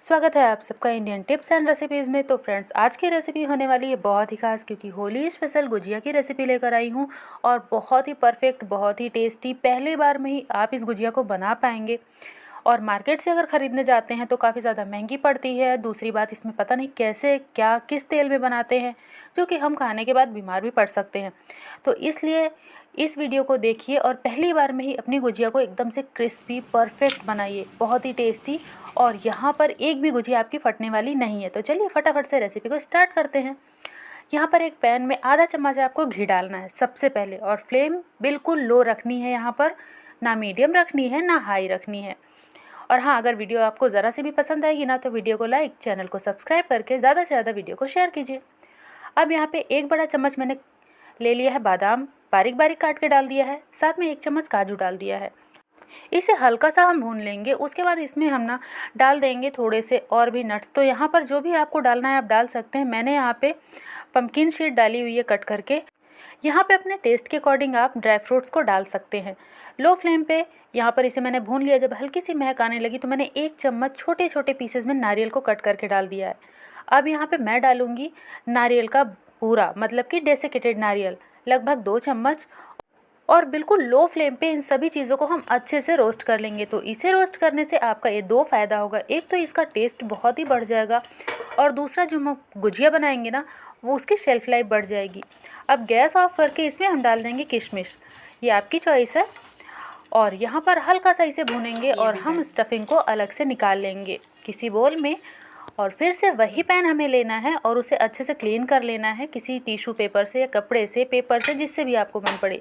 स्वागत है आप सबका इंडियन टिप्स एंड रेसिपीज़ में। तो फ्रेंड्स, आज की रेसिपी होने वाली है बहुत ही खास, क्योंकि होली स्पेशल गुजिया की रेसिपी लेकर आई हूँ। और बहुत ही परफेक्ट, बहुत ही टेस्टी, पहली बार में ही आप इस गुजिया को बना पाएंगे। और मार्केट से अगर ख़रीदने जाते हैं तो काफ़ी ज़्यादा महंगी पड़ती है। दूसरी बात, इसमें पता नहीं कैसे क्या किस तेल में बनाते हैं, जो कि हम खाने के बाद बीमार भी पड़ सकते हैं। तो इसलिए इस वीडियो को देखिए और पहली बार में ही अपनी गुजिया को एकदम से क्रिस्पी परफेक्ट बनाइए, बहुत ही टेस्टी। और यहाँ पर एक भी गुजिया आपकी फटने वाली नहीं है। तो चलिए फटाफट से रेसिपी को स्टार्ट करते हैं। यहाँ पर एक पैन में आधा चम्मच आपको घी डालना है सबसे पहले, और फ्लेम बिल्कुल लो रखनी है। यहाँ पर ना मीडियम रखनी है ना हाई रखनी है। और हाँ, अगर वीडियो आपको ज़रा सी भी पसंद आएगी ना, तो वीडियो को लाइक, चैनल को सब्सक्राइब करके ज़्यादा से ज़्यादा वीडियो को शेयर कीजिए। अब यहाँ पे एक बड़ा चम्मच मैंने ले लिया है बादाम, बारीक बारीक काट के डाल दिया है। साथ में एक चम्मच काजू डाल दिया है। इसे हल्का सा हम भून लेंगे। उसके बाद इसमें हम ना डाल देंगे थोड़े से और भी नट्स। तो यहाँ पर जो भी आपको डालना है आप डाल सकते हैं। मैंने यहाँ पे पम्पकिन सीड डाली हुई है कट करके। यहाँ पे अपने टेस्ट के अकॉर्डिंग आप ड्राई फ्रूट्स को डाल सकते हैं। लो फ्लेम पे यहाँ पर इसे मैंने भून लिया। जब हल्की सी महक आने लगी तो मैंने एक चम्मच छोटे छोटे पीसेज में नारियल को कट करके डाल दिया है। अब यहाँ पे मैं डालूँगी नारियल का पूरा, मतलब कि डेसिकेटेड नारियल, लगभग 2 चम्मच। और बिल्कुल लो फ्लेम पे इन सभी चीज़ों को हम अच्छे से रोस्ट कर लेंगे। तो इसे रोस्ट करने से आपका ये 2 फ़ायदा होगा। एक तो इसका टेस्ट बहुत ही बढ़ जाएगा, और दूसरा जो हम गुजिया बनाएंगे ना, वो उसकी शेल्फ लाइफ बढ़ जाएगी। अब गैस ऑफ करके इसमें हम डाल देंगे किशमिश। ये आपकी चॉइस है। और यहाँ पर हल्का सा इसे भूनेंगे और हम स्टफिंग को अलग से निकाल लेंगे किसी बोल में। और फिर से वही पैन हमें लेना है और उसे अच्छे से क्लीन कर लेना है किसी टिश्यू पेपर से या कपड़े से, पेपर से, जिससे भी आपको मन पड़े।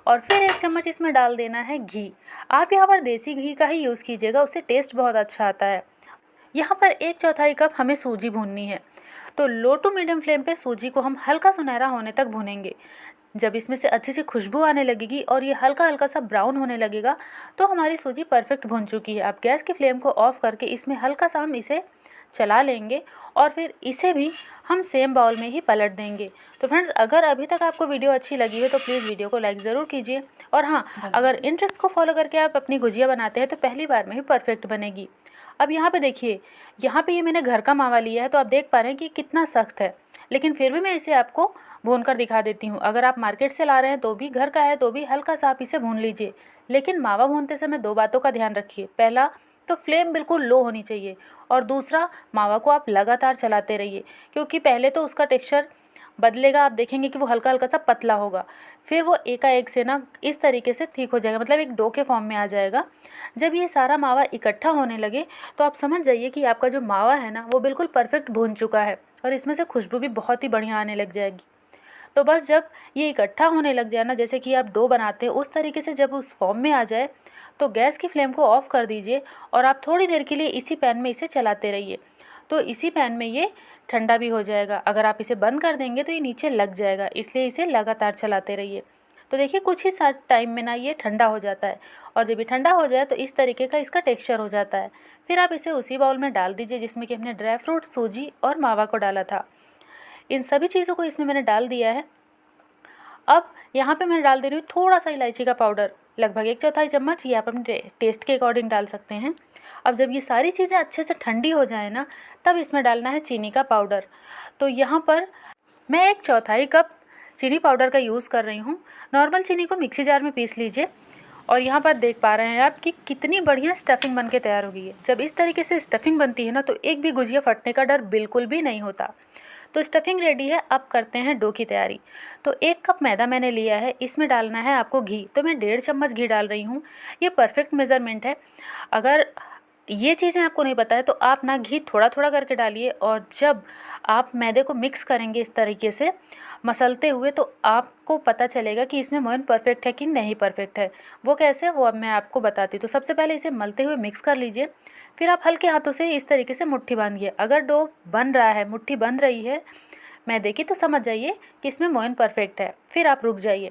और फिर एक चम्मच इसमें डाल देना है घी। आप यहाँ पर देसी घी का ही यूज़ कीजिएगा, उससे टेस्ट बहुत अच्छा आता है। यहाँ पर 1/4 कप हमें सूजी भूननी है। तो लो टू मीडियम फ्लेम पे सूजी को हम हल्का सुनहरा होने तक भूनेंगे। जब इसमें से अच्छी सी खुशबू आने लगेगी और ये हल्का हल्का सा ब्राउन होने लगेगा, तो हमारी सूजी परफेक्ट भून चुकी है। अब गैस की फ्लेम को ऑफ करके इसमें हल्का सा हम इसे चला लेंगे और फिर इसे भी हम सेम बाउल में ही पलट देंगे। तो फ्रेंड्स, अगर अभी तक आपको वीडियो अच्छी लगी है तो प्लीज़ वीडियो को लाइक ज़रूर कीजिए। और हाँ, अगर इन ट्रिक्स को फॉलो करके आप अपनी गुजिया बनाते हैं तो पहली बार में ही परफेक्ट बनेगी। अब यहाँ पे देखिए, यहाँ पे ये मैंने घर का मावा लिया है, तो आप देख पा रहे हैं कि कितना सख्त है, लेकिन फिर भी मैं इसे आपको भून कर दिखा देती हूँ। अगर आप मार्केट से ला रहे हैं तो भी, घर का है तो भी हल्का सा आप इसे भून लीजिए। लेकिन मावा भूनते समय 2 बातों का ध्यान रखिए। पहला तो फ्लेम बिल्कुल लो होनी चाहिए, और दूसरा, मावा को आप लगातार चलाते रहिए, क्योंकि पहले तो उसका टेक्सचर बदलेगा। आप देखेंगे कि वो हल्का हल्का सा पतला होगा, फिर वो एकाएक से ना इस तरीके से ठीक हो जाएगा, मतलब एक डो के फॉर्म में आ जाएगा। जब ये सारा मावा इकट्ठा होने लगे तो आप समझ जाइए कि आपका जो मावा है ना, वो बिल्कुल परफेक्ट भून चुका है, और इसमें से खुशबू भी बहुत ही बढ़िया आने लग जाएगी। तो बस जब ये इकट्ठा होने लग जाए ना, जैसे कि आप डो बनाते हैं उस तरीके से जब उस फॉर्म में आ जाए, तो गैस की फ्लेम को ऑफ़ कर दीजिए और आप थोड़ी देर के लिए इसी पैन में इसे चलाते रहिए। तो इसी पैन में ये ठंडा भी हो जाएगा। अगर आप इसे बंद कर देंगे तो ये नीचे लग जाएगा, इसलिए इसे लगातार चलाते रहिए। तो देखिए, कुछ ही साथ टाइम में ना ये ठंडा हो जाता है, और जब ये ठंडा हो जाए तो इस तरीके का इसका टेक्सचर हो जाता है। फिर आप इसे उसी बाउल में डाल दीजिए जिसमें कि हमने ड्राई फ्रूट, सूजी और मावा को डाला था। इन सभी चीज़ों को इसमें मैंने डाल दिया है। अब यहाँ पे मैं डाल दे रही हूँ थोड़ा सा इलायची का पाउडर, लगभग 1/4 चम्मच। ये आप अपने टेस्ट के अकॉर्डिंग डाल सकते हैं। अब जब ये सारी चीज़ें अच्छे से ठंडी हो जाए ना, तब इसमें डालना है चीनी का पाउडर। तो यहाँ पर मैं 1/4 कप चीनी पाउडर का यूज़ कर रही हूँ। नॉर्मल चीनी को मिक्सी जार में पीस लीजिए। और यहाँ पर देख पा रहे हैं आप कि कितनी बढ़िया स्टफिंग बन के तैयार हो गई है। जब इस तरीके से स्टफिंग बनती है ना, तो एक भी गुजिया फटने का डर बिल्कुल भी नहीं होता। तो स्टफिंग रेडी है, अब करते हैं डो की तैयारी। तो 1 कप मैदा मैंने लिया है, इसमें डालना है आपको घी। तो मैं 1.5 चम्मच घी डाल रही हूँ। ये परफेक्ट मेज़रमेंट है। अगर ये चीज़ें आपको नहीं पता है तो आप ना घी थोड़ा थोड़ा करके डालिए, और जब आप मैदे को मिक्स करेंगे इस तरीके से मसलते हुए, तो आपको पता चलेगा कि इसमें मोयन परफेक्ट है कि नहीं परफेक्ट है। वो कैसे, वो अब मैं आपको बताती हूँ। तो सबसे पहले इसे मलते हुए मिक्स कर लीजिए। फिर आप हल्के हाथों से इस तरीके से मुट्ठी बांधिए। अगर डो बन रहा है, मुट्ठी बन रही है मैदे की, तो समझ जाइए कि इसमें मोयन परफेक्ट है। फिर आप रुक जाइए,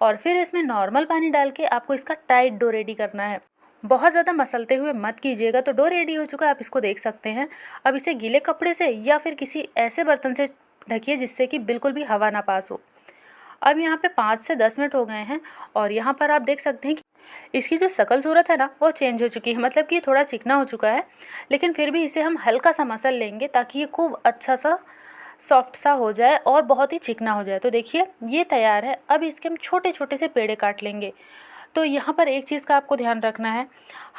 और फिर इसमें नॉर्मल पानी डाल के आपको इसका टाइट डो रेडी करना है। बहुत ज़्यादा मसलते हुए मत कीजिएगा। तो डो रेडी हो चुका है, आप इसको देख सकते हैं। अब इसे गीले कपड़े से या फिर किसी ऐसे बर्तन से ढकिए जिससे कि बिल्कुल भी हवा ना पास हो। अब यहाँ पे 5 से 10 मिनट हो गए हैं, और यहाँ पर आप देख सकते हैं कि इसकी जो शक्ल सूरत है ना वो चेंज हो चुकी है, मतलब कि ये थोड़ा चिकना हो चुका है, लेकिन फिर भी इसे हम हल्का सा मसल लेंगे ताकि ये खूब अच्छा सा सॉफ्ट सा हो जाए और बहुत ही चिकना हो जाए। तो देखिए ये तैयार है। अब इसके हम छोटे छोटे से पेड़े काट लेंगे। तो यहाँ पर एक चीज़ का आपको ध्यान रखना है,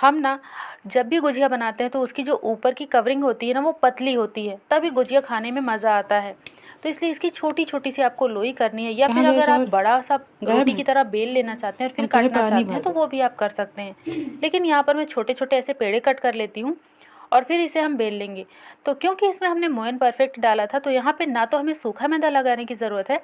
हम ना जब भी गुजिया बनाते हैं तो उसकी जो ऊपर की कवरिंग होती है ना वो पतली होती है, तभी गुजिया खाने में मज़ा आता है। तो इसलिए इसकी छोटी छोटी सी आपको लोई करनी है, या फिर गए अगर आप शौहर? बड़ा सा गायब रोटी हैं? की तरह बेल लेना चाहते हैं और फिर हम कहे काटना पानी चाहते हैं भर तो दो। वो भी आप कर सकते हैं। लेकिन यहाँ पर मैं छोटे छोटे ऐसे पेड़े कट कर लेती हूँ और फिर इसे हम बेल लेंगे। तो क्योंकि इसमें हमने मोयन परफेक्ट डाला था तो यहाँ पे ना तो हमें सूखा मैदा लगाने की ज़रूरत है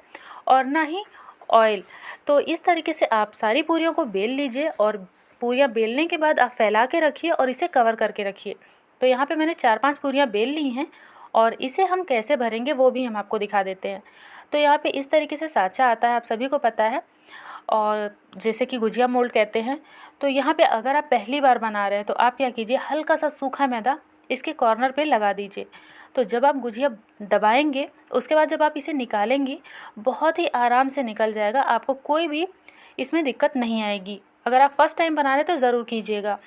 और ना ही ऑयल। तो इस तरीके से आप सारी पूरियों को बेल लीजिए और पूरियाँ बेलने के बाद आप फैला के रखिए और इसे कवर करके रखिए। तो यहाँ पे मैंने 4-5 पूरियाँ बेल ली हैं और इसे हम कैसे भरेंगे वो भी हम आपको दिखा देते हैं। तो यहाँ पे इस तरीके से साँचा आता है, आप सभी को पता है, और जैसे कि गुजिया मोल्ड कहते हैं। तो यहाँ पे अगर आप पहली बार बना रहे हैं तो आप क्या कीजिए, हल्का सा सूखा मैदा इसके कॉर्नर पे लगा दीजिए। तो जब आप गुजिया दबाएंगे उसके बाद जब आप इसे निकालेंगी बहुत ही आराम से निकल जाएगा, आपको कोई भी इसमें दिक्कत नहीं आएगी। अगर आप फर्स्ट टाइम बना रहे हैं तो ज़रूर कीजिएगा।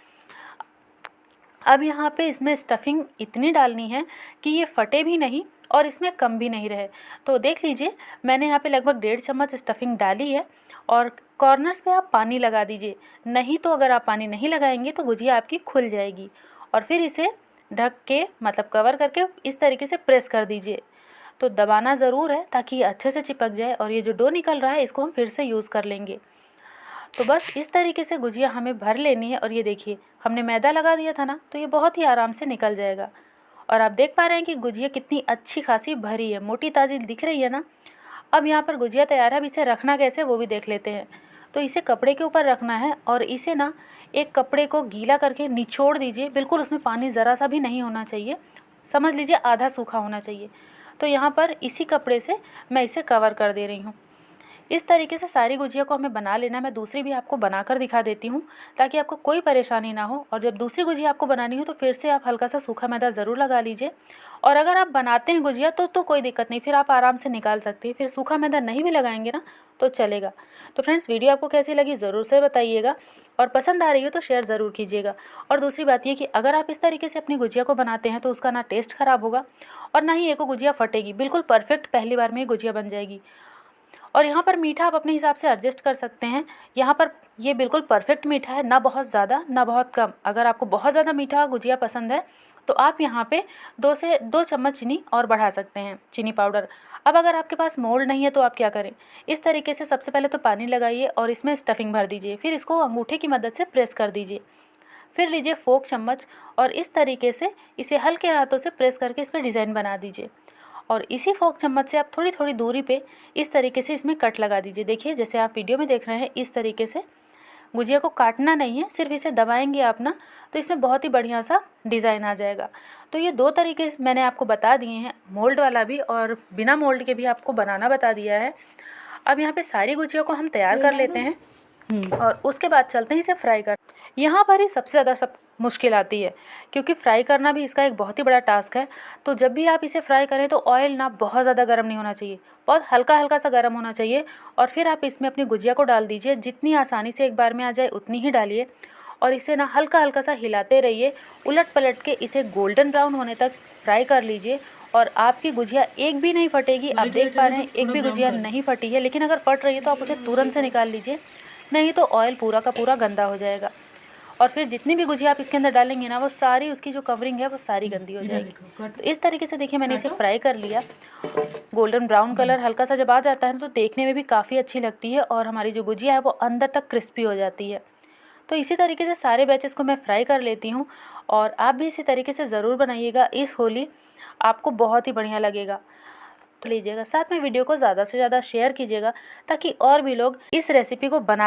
अब यहाँ पे इसमें स्टफिंग इतनी डालनी है कि ये फटे भी नहीं और इसमें कम भी नहीं रहे। तो देख लीजिए मैंने यहाँ पे लगभग 1.5 चम्मच स्टफिंग डाली है और कॉर्नर्स पे आप पानी लगा दीजिए। नहीं तो अगर आप पानी नहीं लगाएंगे तो गुजिया आपकी खुल जाएगी। और फिर इसे ढक के मतलब कवर करके इस तरीके से प्रेस कर दीजिए। तो दबाना ज़रूर है ताकि ये अच्छे से चिपक जाए और ये जो डो निकल रहा है इसको हम फिर से यूज़ कर लेंगे। तो बस इस तरीके से गुजिया हमें भर लेनी है और ये देखिए हमने मैदा लगा दिया था ना, तो ये बहुत ही आराम से निकल जाएगा। और आप देख पा रहे हैं कि गुजिया कितनी अच्छी खासी भरी है, मोटी ताज़ी दिख रही है ना। अब यहाँ पर गुजिया तैयार है। अब इसे रखना कैसे वो भी देख लेते हैं। तो इसे कपड़े के ऊपर रखना है और इसे ना एक कपड़े को गीला करके निचोड़ दीजिए, बिल्कुल उसमें पानी ज़रा सा भी नहीं होना चाहिए, समझ लीजिए आधा सूखा होना चाहिए। तो यहाँ पर इसी कपड़े से मैं इसे कवर कर दे रही हूँ। इस तरीके से सारी गुजिया को हमें बना लेना। मैं दूसरी भी आपको बनाकर दिखा देती हूँ ताकि आपको कोई परेशानी ना हो। और जब दूसरी गुजिया आपको बनानी हो तो फिर से आप हल्का सा सूखा मैदा ज़रूर लगा लीजिए। और अगर आप बनाते हैं गुजिया तो कोई दिक्कत नहीं, फिर आप आराम से निकाल सकते हैं। फिर सूखा मैदा नहीं भी लगाएंगे ना तो चलेगा। तो फ्रेंड्स वीडियो आपको कैसी लगी ज़रूर से बताइएगा और पसंद आ रही हो तो शेयर ज़रूर कीजिएगा। और दूसरी बात ये कि अगर आप इस तरीके से अपनी गुजिया को बनाते हैं तो उसका ना टेस्ट ख़राब होगा और ना ही एक गुजिया फटेगी, बिल्कुल परफेक्ट पहली बार में ही गुजिया बन जाएगी। और यहाँ पर मीठा आप अपने हिसाब से एडजस्ट कर सकते हैं। यहाँ पर ये बिल्कुल परफेक्ट मीठा है, ना बहुत ज़्यादा ना बहुत कम। अगर आपको बहुत ज़्यादा मीठा गुजिया पसंद है तो आप यहाँ पे 2 से 2 चम्मच चीनी और बढ़ा सकते हैं, चीनी पाउडर। अब अगर आपके पास मोल्ड नहीं है तो आप क्या करें, इस तरीके से सबसे पहले तो पानी लगाइए और इसमें स्टफिंग भर दीजिए। फिर इसको अंगूठे की मदद से प्रेस कर दीजिए। फिर लीजिए फोक चम्मच और इस तरीके से इसे हल्के हाथों से प्रेस करके इसमें डिज़ाइन बना दीजिए। और इसी फोक चम्मच से आप थोड़ी थोड़ी दूरी पे इस तरीके से इसमें कट लगा दीजिए। देखिए जैसे आप वीडियो में देख रहे हैं इस तरीके से। गुजिया को काटना नहीं है, सिर्फ इसे दबाएंगे आप ना तो इसमें बहुत ही बढ़िया सा डिज़ाइन आ जाएगा। तो ये 2 तरीके मैंने आपको बता दिए हैं, मोल्ड वाला भी और बिना मोल्ड के भी आपको बनाना बता दिया है। अब यहाँ पे सारी गुजिया को हम तैयार कर लेते हैं और उसके बाद चलते हैं इसे फ्राई कर। यहाँ पर ही सबसे ज़्यादा सब मुश्किल आती है क्योंकि फ्राई करना भी इसका एक बहुत ही बड़ा टास्क है। तो जब भी आप इसे फ्राई करें तो ऑयल ना बहुत ज़्यादा गर्म नहीं होना चाहिए, बहुत हल्का हल्का सा गर्म होना चाहिए। और फिर आप इसमें अपनी गुजिया को डाल दीजिए, जितनी आसानी से एक बार में आ जाए उतनी ही डालिए और इसे ना हल्का हल्का सा हिलाते रहिए, उलट पलट के इसे गोल्डन ब्राउन होने तक फ्राई कर लीजिए। और आपकी गुजिया एक भी नहीं फटेगी। आप देख पा रहे हैं एक भी गुजिया नहीं फटी है, लेकिन अगर फट रही है तो आप उसे तुरंत से निकाल लीजिए, नहीं तो ऑयल पूरा का पूरा गंदा हो जाएगा। और फिर जितनी भी गुजिया आप इसके अंदर डालेंगे ना वो सारी उसकी जो कवरिंग है वो सारी गंदी हो जाएगी। तो इस तरीके से देखिए मैंने इसे फ्राई कर लिया। गोल्डन ब्राउन कलर हल्का सा जब आ जाता है तो देखने में भी काफ़ी अच्छी लगती है और हमारी जो गुजिया है वो अंदर तक क्रिस्पी हो जाती है। तो इसी तरीके से सारे बैचेस को मैं फ्राई कर लेती हूँ और आप भी इसी तरीके से ज़रूर बनाइएगा। इस होली आपको बहुत ही बढ़िया लगेगा। तो लीजिएगा, साथ में वीडियो को ज़्यादा से ज़्यादा शेयर कीजिएगा ताकि और भी लोग इस रेसिपी को बना